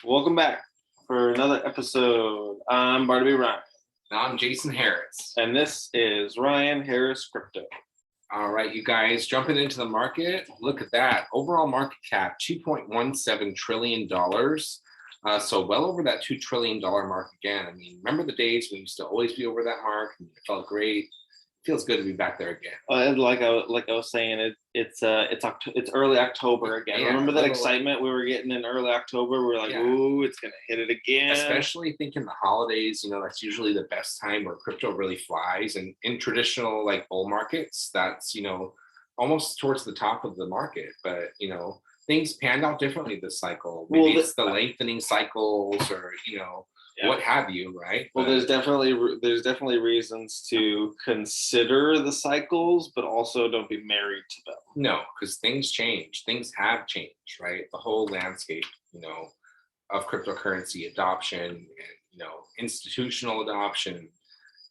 Welcome back for another episode. I'm Barnaby Ryan, And I'm Jason Harris. and this is Ryan Harris Crypto. All right, you guys, jumping into the market. Look at that. Overall market cap, $2.17 trillion. So well over that $2 trillion mark again. I mean, remember the days when we used to always be over that mark and it felt great? Feels good to be back there again. And like I was saying, it's early October again. Yeah, Remember that excitement we were getting in early October? We were like, ooh, it's gonna hit it again. Especially thinking the holidays, that's usually the best time where crypto really flies. And in traditional like bull markets, that's almost towards the top of the market. But things panned out differently this cycle. Maybe it's the lengthening cycles or what have you, right? Well, there's definitely reasons to consider the cycles, but also don't be married to them. No, because things change. Things have changed, right? The whole landscape, of cryptocurrency adoption and institutional adoption,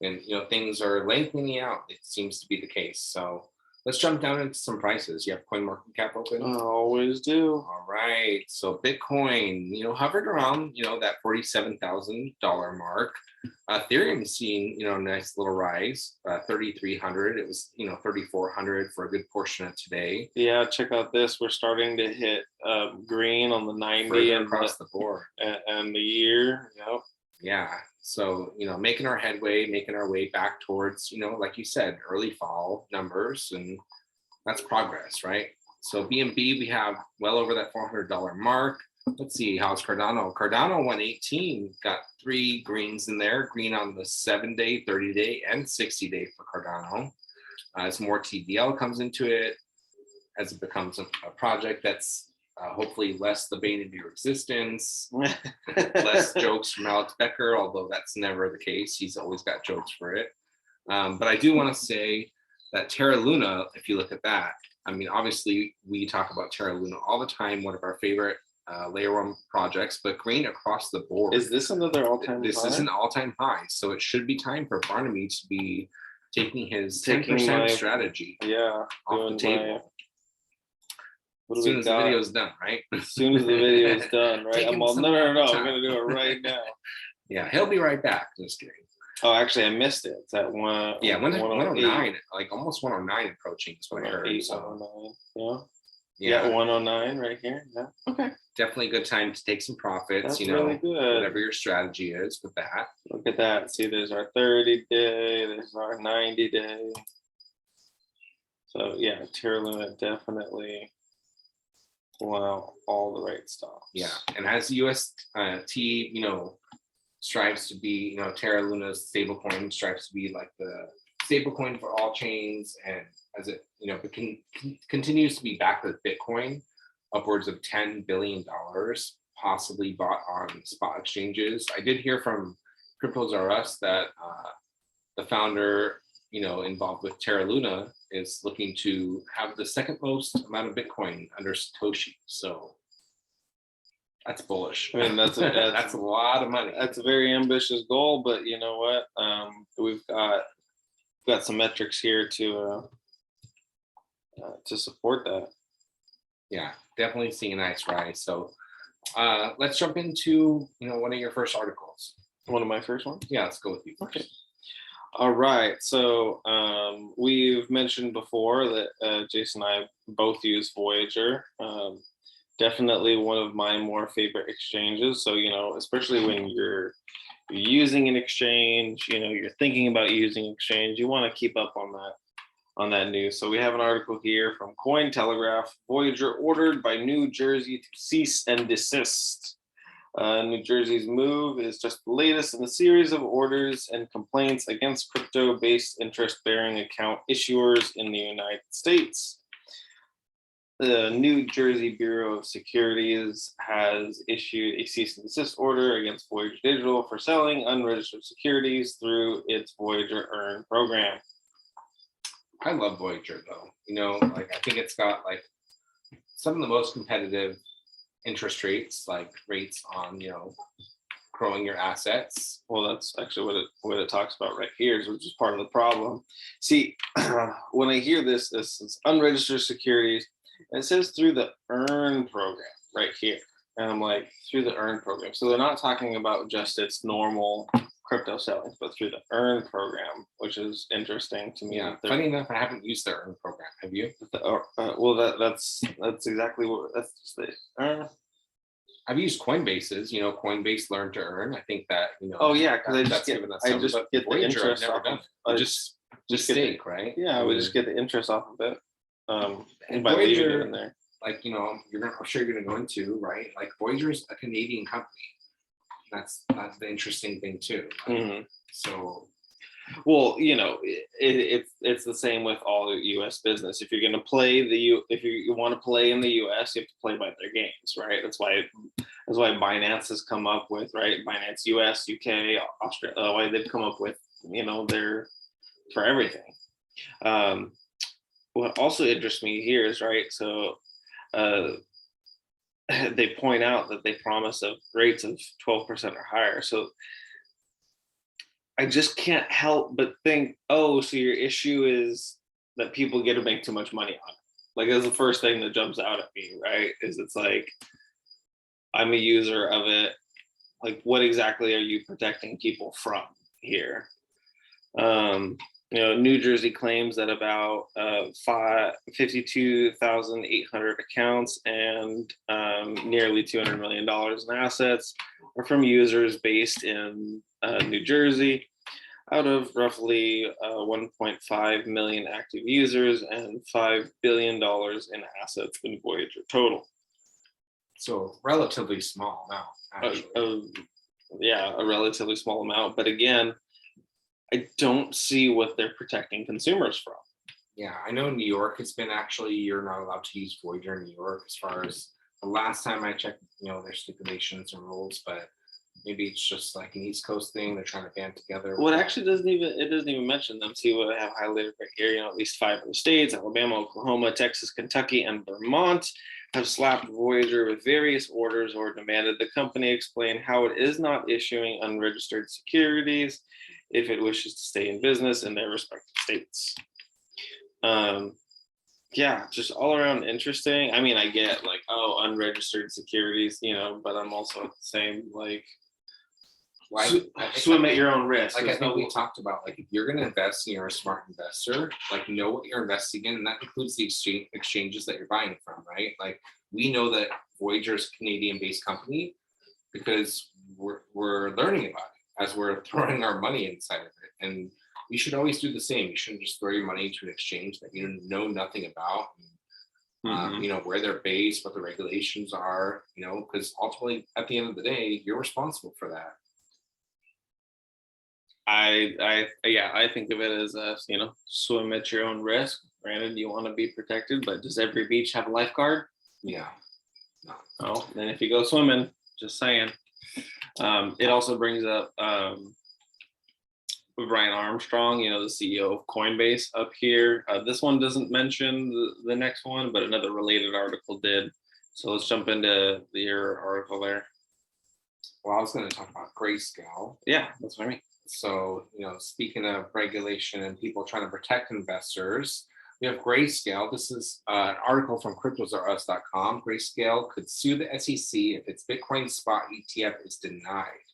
and things are lengthening out. It seems to be the case. So let's jump down into some prices. You have CoinMarketCap open? I always do. All right. So Bitcoin, hovered around, that $47,000 mark. Ethereum seeing, a nice little rise, 3,300. It was, 3,400 for a good portion of today. Yeah, check out this. We're starting to hit green on the 90 Further and across the board. And the year. Yep. Yeah. So, making our headway, making our way back towards, like you said, early fall numbers, and that's progress, right? So BNB, we have well over that $400 mark. Let's see, how's Cardano? Cardano 118, got 3 greens in there, green on the 7-day, 30-day, and 60-day for Cardano. As more TVL comes into it, as it becomes a project that's hopefully less the bane of your existence, less jokes from Alex Becker, although that's never the case. He's always got jokes for it. But I do want to say that Terra Luna, if you look at that, I mean, obviously we talk about Terra Luna all the time, one of our favorite layer 1 projects, but green across the board. Is this another all-time high? This is an all-time high. So it should be time for Barnaby to be taking his 10% strategy off the table. As soon as the video is done, right? As soon as the video is done, right? I'm all, no, we're going to do it right now. Yeah, he'll be right back. Just kidding. Oh, actually, I missed it. It's at 1. Yeah, 109, like almost 109 approaching is what I heard. So 109, yeah, 109 right here. Yeah. Okay. Definitely a good time to take some profits. That's really good. Whatever your strategy is with that. Look at that. See, there's our 30-day. There's our 90-day. So yeah, Terra Luna definitely. Wow, all the right stuff. Yeah, and as UST, strives to be, Terra Luna's stablecoin strives to be like the stablecoin for all chains, and as it, continues to be backed with Bitcoin, upwards of $10 billion, possibly bought on spot exchanges. I did hear from Cryptos R Us that the founder, involved with Terra Luna is looking to have the second most amount of Bitcoin under Satoshi. So that's bullish. I mean, that's a lot of money. That's a very ambitious goal, but you know what? We've got some metrics here to support that. Yeah, definitely seeing a nice rise. So let's jump into one of your first articles. One of my first ones? Yeah, let's go with you. Okay. All right. So we've mentioned before that Jason and I both use Voyager. Definitely one of my more favorite exchanges. So, especially when you're using an exchange, you're thinking about using exchange, you want to keep up on that news. So we have an article here from Cointelegraph. Voyager ordered by New Jersey to cease and desist. New Jersey's move is just the latest in a series of orders and complaints against crypto-based interest-bearing account issuers in the United States. The New Jersey Bureau of Securities has issued a cease and desist order against Voyager Digital for selling unregistered securities through its Voyager Earn program. I love Voyager though. I think it's got like some of the most competitive interest rates, like rates on, growing your assets. Well, that's actually what it talks about right here, which is part of the problem. See, when I hear this is unregistered securities, and it says through the Earn program right here. And I'm like, through the earn program. So they're not talking about just its normal crypto selling, but through the earn program, which is interesting to me. Yeah. Funny enough, I haven't used the earn program. Have you? Well, that's exactly what that's just the. I've used Coinbase's, Coinbase Learn to Earn. I think that, Oh yeah, because that's given us some, but get the Voyager, I've interest never off done of it. I Just get the, stake, right? yeah, we just get the interest off of it. And By leaving it Voyager, in there. like, I'm sure you're gonna go into, right? Like Voyager's a Canadian company. That's the interesting thing too. Mhm. So Well, it's the same with all U.S. business. If you're going to play if you want to play in the U.S., you have to play by their games, right? That's why Binance has come up with, right? Binance US, UK, Australia. Why they've come up with, their for everything. What also interests me here is, right. So they point out that they promise of rates of 12% or higher. So I just can't help but think, oh, so your issue is that people get to make too much money on it. Like that's the first thing that jumps out at me, right? Is it's like I'm a user of it. Like, what exactly are you protecting people from here? New Jersey claims that about 52,800 accounts and nearly $200 million in assets are from users based in New Jersey, out of roughly 1.5 million active users and $5 billion in assets in Voyager total. So relatively small amount, actually. Yeah, a relatively small amount. But again, I don't see what they're protecting consumers from. Yeah, I know in New York, it's been actually, you're not allowed to use Voyager in New York as far as the last time I checked, there's stipulations and rules, but maybe it's just like an East Coast thing. They're trying to band together. Well, it actually doesn't even mention them. See what I have highlighted right here. At least 5 of the states: Alabama, Oklahoma, Texas, Kentucky, and Vermont have slapped Voyager with various orders or demanded the company explain how it is not issuing unregistered securities if it wishes to stay in business in their respective states. Yeah, just all around interesting. I mean, I get like, oh, unregistered securities, but I'm also the same, like, swim at your own risk. Like I think we talked about, like if you're going to invest and you're a smart investor, like know what you're investing in, and that includes the exchanges that you're buying from, right? Like we know that Voyager's a Canadian-based company because we're learning about it as we're throwing our money inside of it, and you should always do the same. You shouldn't just throw your money into an exchange that you know nothing about. Where they're based, what the regulations are, because ultimately at the end of the day, you're responsible for that. I think of it as swim at your own risk. Granted, you want to be protected, but does every beach have a lifeguard? Yeah. No. Oh, then if you go swimming, just saying. It also brings up Brian Armstrong, the CEO of Coinbase up here. This one doesn't mention the next one, but another related article did. So let's jump into your article there. Well, I was going to talk about Grayscale. Yeah, that's what I mean. So, speaking of regulation and people trying to protect investors, we have Grayscale. This is an article from cryptosareus.com. Grayscale could sue the SEC if its Bitcoin spot ETF is denied.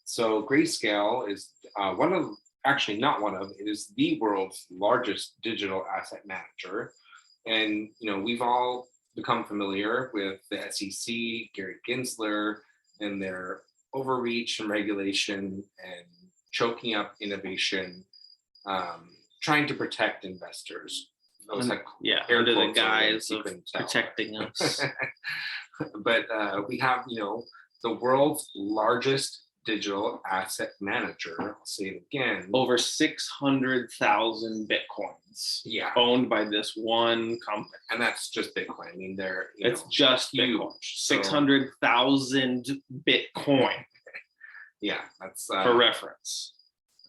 So Grayscale is it is the world's largest digital asset manager. And, we've all become familiar with the SEC, Gary Gensler, and their overreach and regulation and choking up innovation, trying to protect investors. Those under the guise of protecting us. But we have, the world's largest digital asset manager. I'll say it again. Over 600,000 Bitcoins. Yeah. Owned by this one company. And that's just Bitcoin. I mean, it's just huge. Bitcoin. 600,000 Bitcoin. Yeah, that's for reference.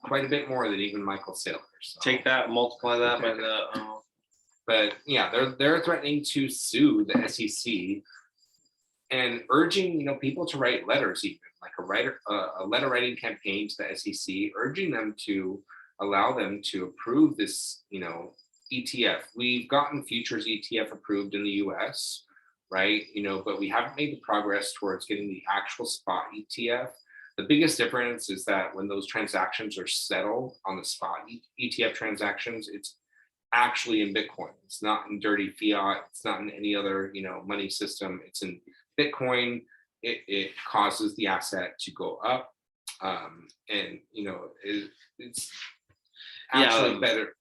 Quite a bit more than even Michael Saylor. So. Take that, multiply that by the. But yeah, they're threatening to sue the SEC and urging people to write letters, even like a letter writing campaign to the SEC, urging them to allow them to approve this ETF. We've gotten futures ETF approved in the U.S. right? But we haven't made the progress towards getting the actual spot ETF. The biggest difference is that when those transactions are settled on the spot ETF transactions, it's actually in Bitcoin. It's not in dirty fiat. It's not in any other, money system. It's in Bitcoin. It causes the asset to go up, and it's actually better,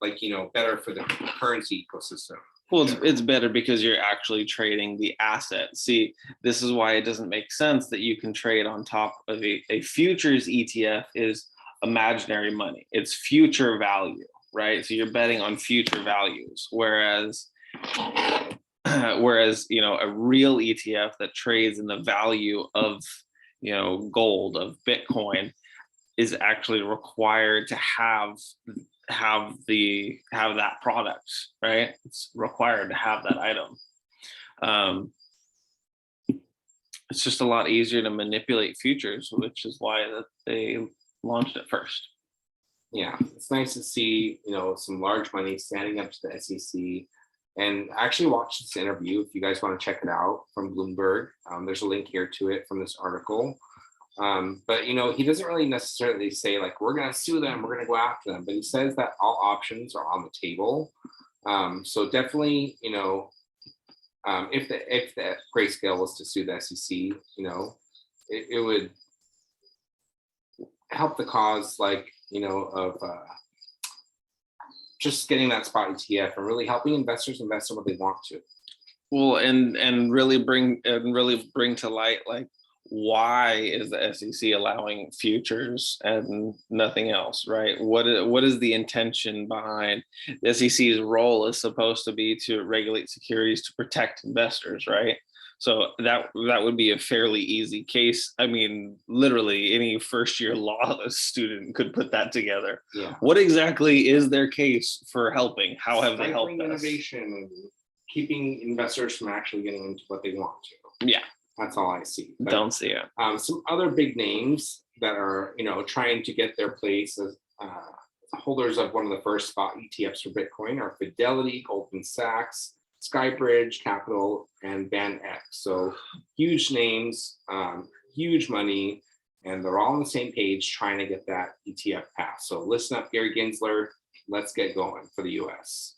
better for the currency ecosystem. Well, it's better because you're actually trading the asset. See, this is why it doesn't make sense that you can trade on top of a futures ETF is imaginary money. It's future value, right? So you're betting on future values, whereas a real ETF that trades in the value of gold, of Bitcoin, is actually required to have that product, right? It's required to have that item. It's just a lot easier to manipulate futures, which is why that they launched it first. Yeah, it's nice to see some large money standing up to the SEC. And I actually watched this interview. If you guys want to check it out, from Bloomberg, there's a link here to it from this article. But he doesn't really necessarily say like, we're going to sue them, we're going to go after them, but he says that all options are on the table. So definitely, if the Grayscale was to sue the SEC, it would help the cause, of just getting that spot ETF and really helping investors invest in what they want to. Well, and really bring to light, like, why is the SEC allowing futures and nothing else, right? What is the intention behind the SEC's role? Is supposed to be to regulate securities to protect investors, right? So that would be a fairly easy case. I mean, literally any first year law student could put that together. Yeah. What exactly is their case for helping? How have they helped us? Innovation and keeping investors from actually getting into what they want to. Yeah. That's all I see. But, don't see it. Some other big names that are, trying to get their place as holders of one of the first spot ETFs for Bitcoin are Fidelity, Goldman Sachs, Skybridge Capital, and BandX. So huge names, huge money, and they're all on the same page trying to get that ETF passed. So listen up, Gary Gensler. Let's get going for the US.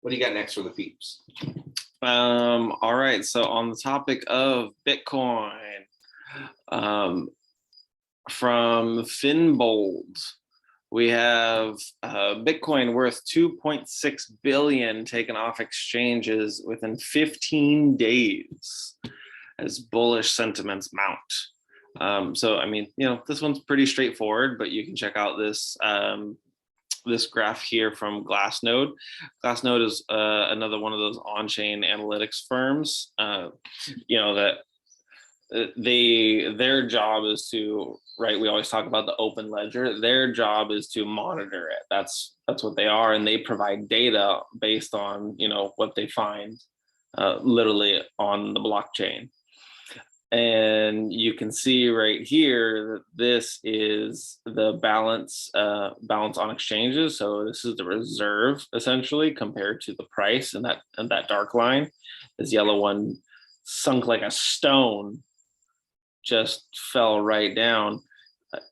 What do you got next for the peeps? All right, so on the topic of Bitcoin, from Finbold, we have Bitcoin worth 2.6 billion taken off exchanges within 15 days as bullish sentiments mount. So I mean, this one's pretty straightforward, but you can check out this this graph here from Glassnode. Glassnode is another one of those on-chain analytics firms, that their job is to, right, we always talk about the open ledger. Their job is to monitor it. That's what they are, and they provide data based on what they find literally on the blockchain. And you can see right here that this is the balance on exchanges. So this is the reserve essentially compared to the price, and that dark line, this yellow one sunk like a stone, just fell right down.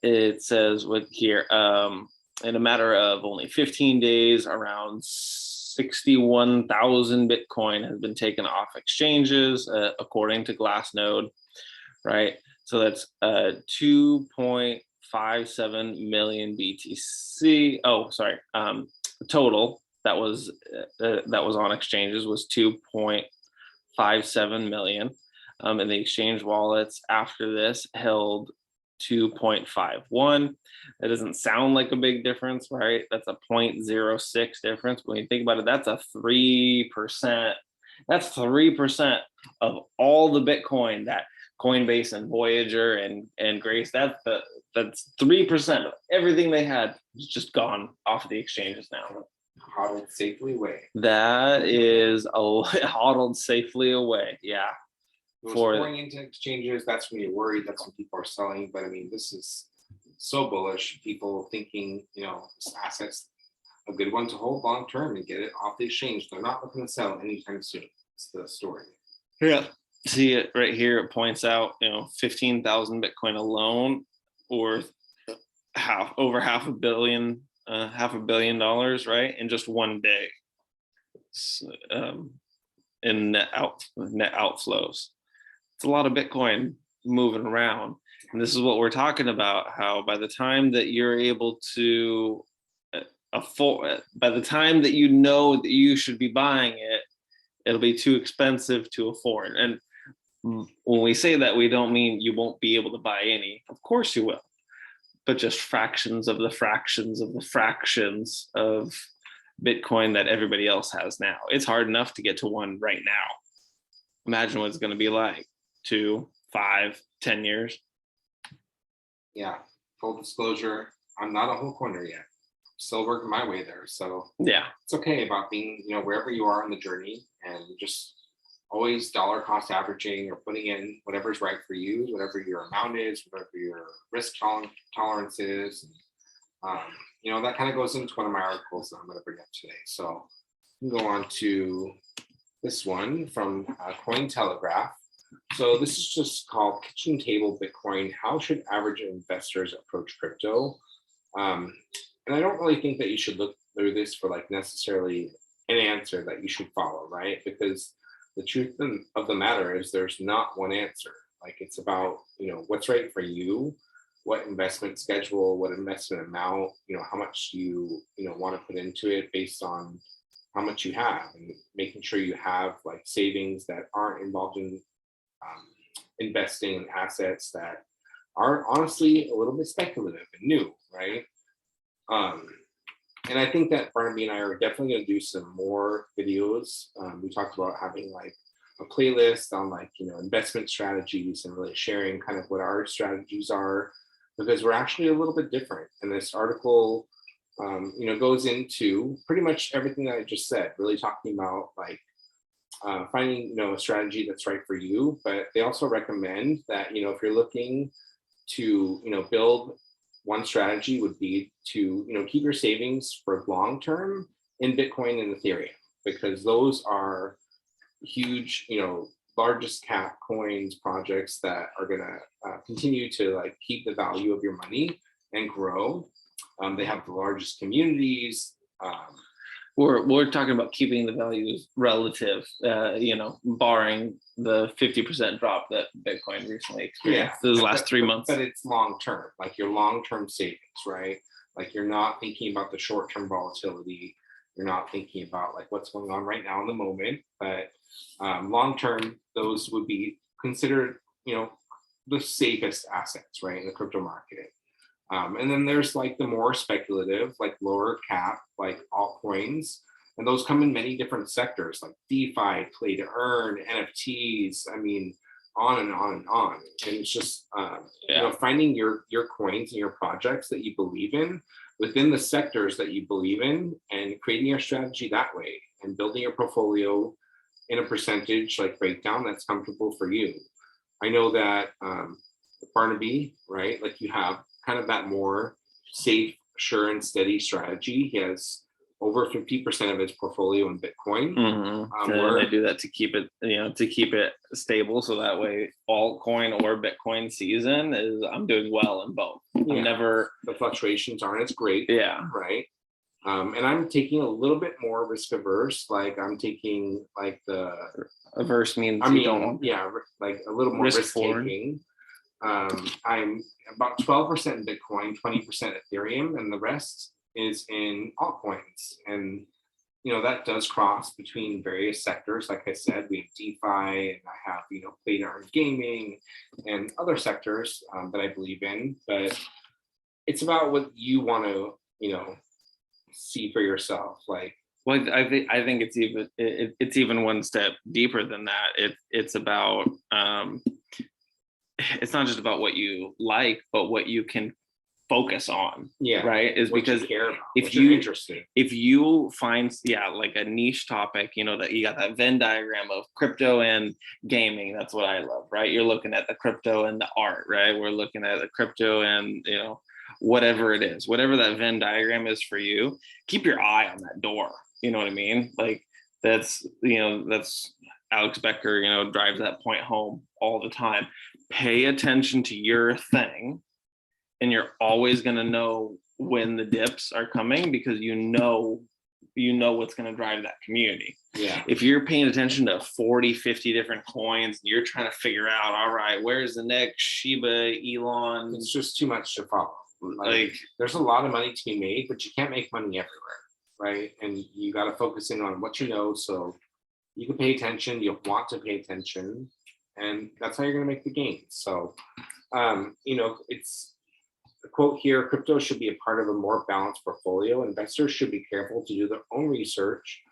It says with here, in a matter of only 15 days, around 61,000 Bitcoin has been taken off exchanges, according to Glassnode. Right, so that's 2.57 million BTC. Oh, sorry. Total that was on exchanges was 2.57 million. And the exchange wallets after this held 2.51. That doesn't sound like a big difference, right? That's a 0.06 difference. When you think about it, that's a 3%. That's 3% of all the Bitcoin that Coinbase and Voyager and Grace, that's 3% of everything they had is just gone off of the exchanges now. Hodled safely away. That is hodled safely away. Yeah. For going into exchanges, that's when you're worried. That's when people are selling. But I mean, this is so bullish. People thinking, this asset's a good one to hold long term and get it off the exchange. They're not looking to sell anytime soon. It's the story. Yeah. See it right here. It points out, 15,000 Bitcoin alone, or over half a billion dollars, right? In just one day, um, in net outflows. It's a lot of Bitcoin moving around. And this is what we're talking about, how by the time that you're able to afford, by the time that you know that you should be buying it, it'll be too expensive to afford. And when we say that, we don't mean you won't be able to buy any. Of course you will, but just fractions of the fractions of the fractions of Bitcoin that everybody else has now. It's hard enough to get to one right now. Imagine what it's going to be like 2, 5, 10 years. Yeah, full disclosure, I'm not a whole coiner yet. Still working my way there. So Yeah, it's okay about being, wherever you are in the journey, and just always dollar cost averaging or putting in whatever's right for you, whatever your amount is, whatever your risk tolerance is. That kind of goes into one of my articles that I'm going to bring up today. So we can go on to this one from Cointelegraph. So this is just called Kitchen Table Bitcoin. How should average investors approach crypto? And I don't really think that you should look through this for like necessarily an answer that you should follow, right? Because the truth of the matter is there's not one answer. Like, it's about, what's right for you, what investment schedule, what investment amount, how much you want to put into it based on how much you have, and making sure you have like savings that aren't involved in investing in assets that are honestly a little bit speculative and new, right? And I think that Barnaby and I are definitely going to do some more videos. We talked about having like a playlist on like, investment strategies, and really sharing kind of what our strategies are, because we're actually a little bit different. And this article, goes into pretty much everything that I just said, really talking about like finding, a strategy that's right for you. But they also recommend that, if you're looking to, build, one strategy would be to, keep your savings for long term in Bitcoin and Ethereum, because those are huge, largest cap coins, projects that are going to continue to like keep the value of your money and grow. They have the largest communities. we're talking about keeping the values relative, barring the 50% drop that Bitcoin recently experienced those last 3 months. But it's long term, like your long term savings, right? Like, you're not thinking about the short term volatility. You're not thinking about like what's going on right now in the moment. But long term, those would be considered, the safest assets, right, in the crypto market. And then there's like the more speculative, like lower cap, like altcoins. And those come in many different sectors, like DeFi, play to earn, NFTs. I mean, on and on and on. And it's just, finding your coins and your projects that you believe in within the sectors that you believe in, and creating your strategy that way, and building your portfolio in a percentage like breakdown that's comfortable for you. I know that Barnaby, right? Like, you have kind of that more safe, sure, and steady strategy. He has over 50% of his portfolio in Bitcoin. And I do that to keep it stable, so that way altcoin or Bitcoin season is I'm doing well in both. Yeah. I'm never, the fluctuations aren't as great. Yeah. Right. And I'm taking a little bit more risk averse. Like, I'm taking like the averse means like a little more risk taking. I'm about 12% in Bitcoin, 20% Ethereum, and the rest is in altcoins. And that does cross between various sectors. Like I said, we have DeFi, and I have play to earn gaming and other sectors that I believe in. But it's about what you want to see for yourself. Like, well, I think it's even one step deeper than that. It's about it's not just about what you like, but what you can focus on. Yeah. Right. Is what because you care about, if you're interested, if you find like a niche topic, that you got that Venn diagram of crypto and gaming, that's what I love, right? You're looking at the crypto and the art, right? We're looking at the crypto and whatever it is, whatever that Venn diagram is for you, keep your eye on that door. You know what I mean? Like, that's Alex Becker, drives that point home all the time. Pay attention to your thing, and you're always going to know when the dips are coming, because you know what's going to drive that community. Yeah. If you're paying attention to 40, 50 different coins, and you're trying to figure out, all right, where's the next Shiba, Elon? It's just too much to follow. Like there's a lot of money to be made, but you can't make money everywhere, right? And you got to focus in on what you know, so you can pay attention. You'll want to pay attention, and that's how you're going to make the gains. So, it's the quote here: crypto should be a part of a more balanced portfolio. Investors should be careful to do their own research.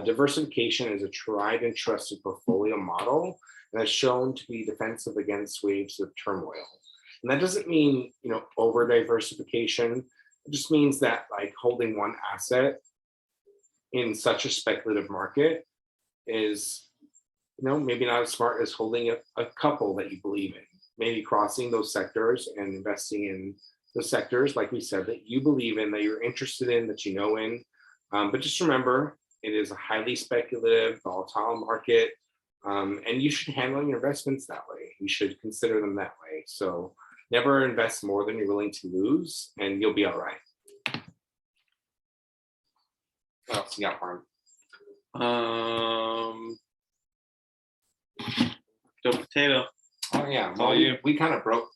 Diversification is a tried and trusted portfolio model and has shown to be defensive against waves of turmoil. And that doesn't mean, over diversification. It just means that like holding one asset in such a speculative market is, maybe not as smart as holding a couple that you believe in. Maybe crossing those sectors and investing in the sectors, like we said, that you believe in, that you're interested in, that you know in. But just remember, it is a highly speculative, volatile market, and you should handle your investments that way. You should consider them that way. So never invest more than you're willing to lose, and you'll be all right. What else you got, Farm? Joe Potato. Oh yeah, well, we kind of brought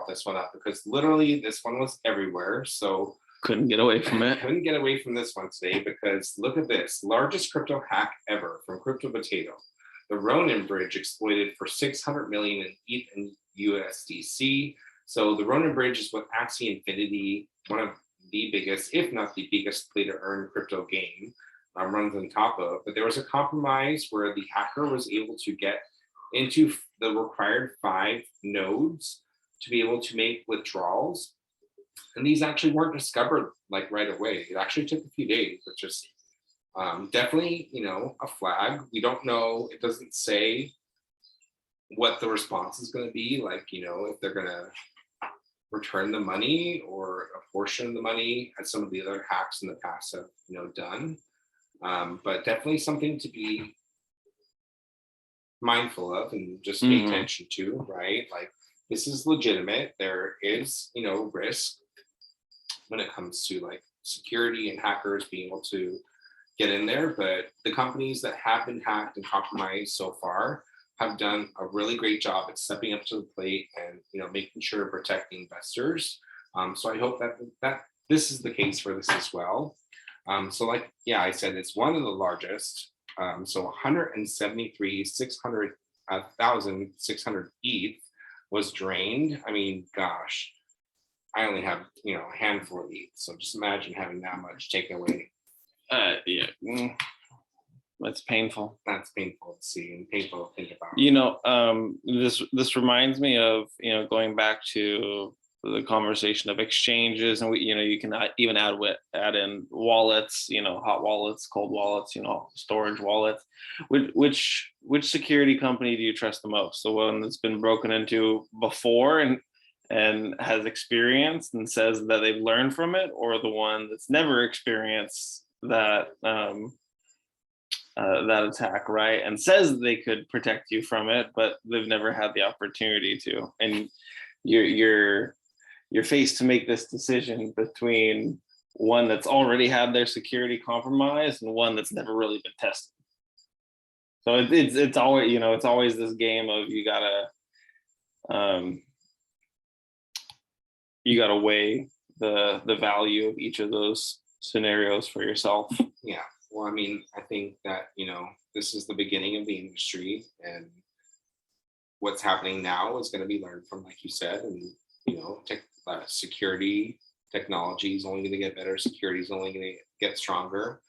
this one up because literally this one was everywhere. So couldn't get away from it. Couldn't get away from this one today because look at this: largest crypto hack ever from Crypto Potato. The Ronin bridge exploited for 600 million in ETH and USDC. So the Ronin bridge is what Axie Infinity, one of the biggest, if not the biggest, play to earn crypto game, runs on top of. But there was a compromise where the hacker was able to get into the required 5 nodes to be able to make withdrawals. And these actually weren't discovered like right away. It actually took a few days, which is definitely, a flag. We don't know. It doesn't say what the response is going to be. Like, if they're going to return the money or a portion of the money, as some of the other hacks in the past have, done. But definitely something to be mindful of and just pay attention to, right? Like this is legitimate. There is, risk when it comes to like security and hackers being able to get in there. But the companies that have been hacked and compromised so far have done a really great job at stepping up to the plate and making sure to protect the investors. So I hope that this is the case for this as well. So like, yeah, I said it's one of the largest. So 173,600 ETH was drained. I mean, gosh, I only have a handful of ETH. So just imagine having that much taken away. Yeah. That's painful. That's painful to see and painful to think about. This reminds me of going back to the conversation of exchanges, and you can even add in wallets, hot wallets, cold wallets, storage wallets. Which security company do you trust the most? The one that's been broken into before and has experienced and says that they've learned from it, or the one that's never experienced that that attack, right? And says they could protect you from it, but they've never had the opportunity to. And you're faced to make this decision between one that's already had their security compromised and one that's never really been tested. So it's always it's always this game of you gotta weigh the value of each of those scenarios for yourself. Yeah. Well, I mean, I think that, this is the beginning of the industry, and what's happening now is going to be learned from, like you said, and, security technology is only going to get better. Security is only going to get stronger.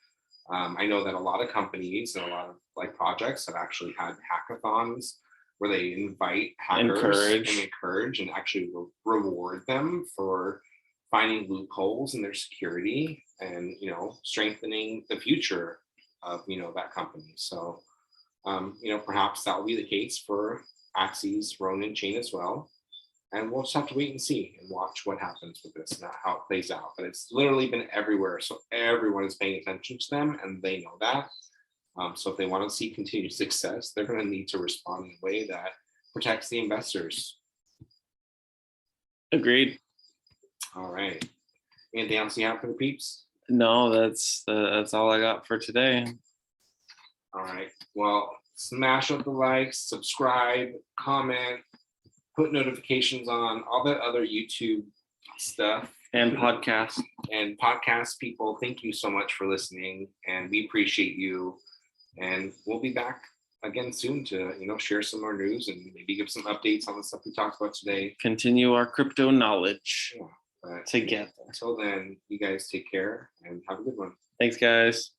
I know that a lot of companies and a lot of like projects have actually had hackathons where they invite hackers and encourage and actually reward them for finding loopholes in their security and strengthening the future of that company. So perhaps that will be the case for Axie's Ronin chain as well. And we'll just have to wait and see and watch what happens with this and how it plays out. But it's literally been everywhere, so everyone is paying attention to them, and they know that. So if they want to see continued success, they're going to need to respond in a way that protects the investors. Agreed. All right. Anything else you have for the peeps? No, that's all I got for today. All right. Well, smash up the likes, subscribe, comment, put notifications on, all that other YouTube stuff. And podcast. And podcast people, thank you so much for listening, and we appreciate you. And we'll be back again soon to share some more news and maybe give some updates on the stuff we talked about today. Continue our crypto knowledge together. together. Until then, you guys take care and have a good one. Thanks, guys.